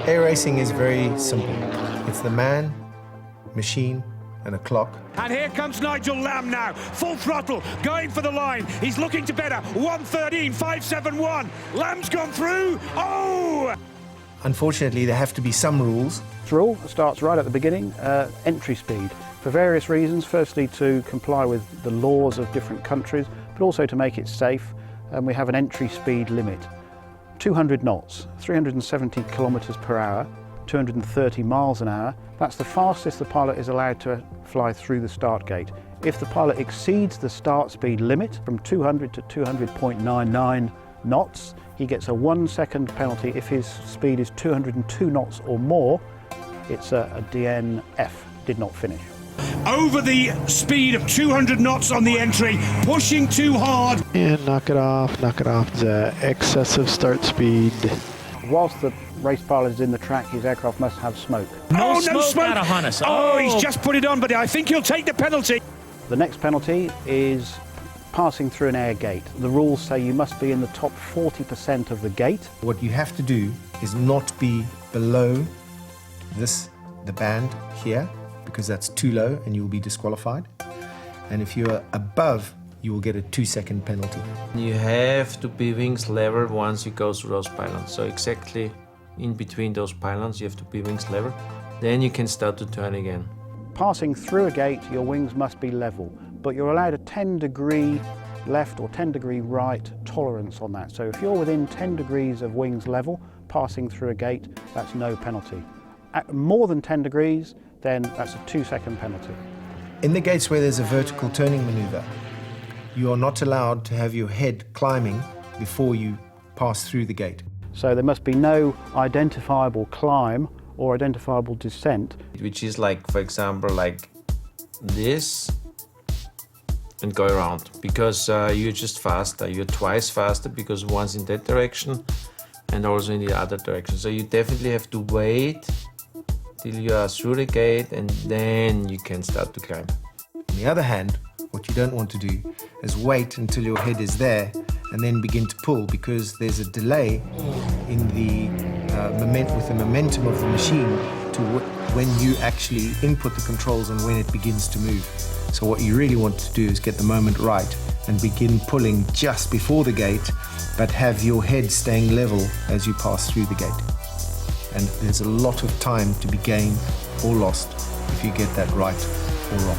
Air racing is very simple. It's the man, machine, and a clock. And here comes Nigel Lamb now, full throttle, going for the line. He's looking to better, 1:13.571. Lamb's gone through, oh! Unfortunately, there have to be some rules. The rule starts right at the beginning, entry speed. For various reasons, firstly to comply with the laws of different countries, but also to make it safe, we have an entry speed limit. 200 knots, 370 kilometers per hour, 230 miles an hour. That's the fastest the pilot is allowed to fly through the start gate. If the pilot exceeds the start speed limit from 200 to 200.99 knots, he gets a 1 second penalty. If his speed is 202 knots or more, it's a DNF, did not finish. Over the speed of 200 knots on the entry, pushing too hard. And knock it off, the excessive start speed. Whilst the race pilot is in the track, his aircraft must have smoke. No smoke smoke out of harness. Oh, he's just put it on, but I think he'll take the penalty. The next penalty is passing through an air gate. The rules say you must be in the top 40% of the gate. What you have to do is not be below the band here, because that's too low and you'll be disqualified. And if you're above, you will get a 2 second penalty. You have to be wings level once you go through those pylons. So exactly in between those pylons, you have to be wings level. Then you can start to turn again. Passing through a gate, your wings must be level, but you're allowed a 10-degree left or 10-degree right tolerance on that. So if you're within 10 degrees of wings level, passing through a gate, that's no penalty. At more than 10 degrees, then that's a 2 second penalty. In the gates where there's a vertical turning maneuver, you are not allowed to have your head climbing before you pass through the gate. So there must be no identifiable climb or identifiable descent. Which is like, for example, like this and go around. Because you're just faster. You're twice faster because one's in that direction and also in the other direction. So you definitely have to wait till you are through the gate and then you can start to climb. On the other hand, what you don't want to do is wait until your head is there and then begin to pull, because there's a delay in the with the momentum of the machine to when you actually input the controls and when it begins to move. So what you really want to do is get the moment right and begin pulling just before the gate, but have your head staying level as you pass through the gate. And there's a lot of time to be gained or lost if you get that right or wrong.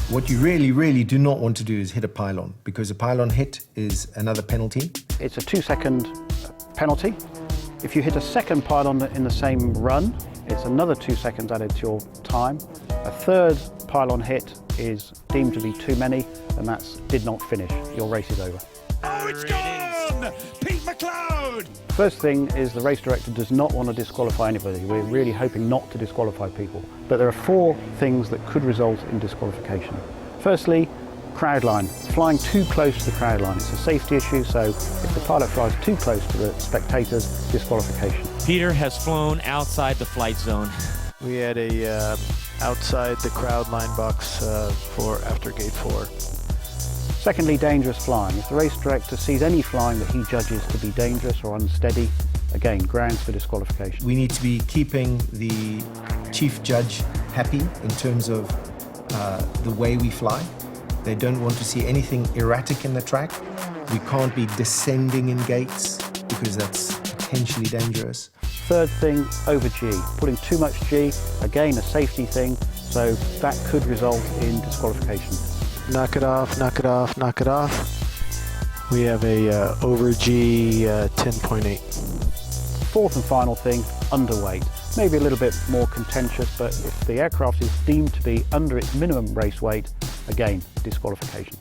What you really, really do not want to do is hit a pylon, because a pylon hit is another penalty. It's a 2 second penalty. If you hit a second pylon in the same run, it's another 2 seconds added to your time. A third pylon hit is deemed to be too many, and that's did not finish. Your race is over. Oh, it's gone! Pete McLeod! First thing is the race director does not want to disqualify anybody. We're really hoping not to disqualify people. But there are 4 things that could result in disqualification. Firstly, crowd line. Flying too close to the crowd line. It's a safety issue, so if the pilot flies too close to the spectators, disqualification. Peter has flown outside the flight zone. We had a outside the crowd line box for after gate 4. Secondly, dangerous flying. If the race director sees any flying that he judges to be dangerous or unsteady, again, grounds for disqualification. We need to be keeping the chief judge happy in terms of the way we fly. They don't want to see anything erratic in the track. We can't be descending in gates because that's potentially dangerous. Third thing, over G. Putting too much G, again, a safety thing, so that could result in disqualification. Knock it off, knock it off, knock it off. We have a over G 10.8. Fourth and final thing, underweight. Maybe a little bit more contentious, but if the aircraft is deemed to be under its minimum race weight, again, disqualification.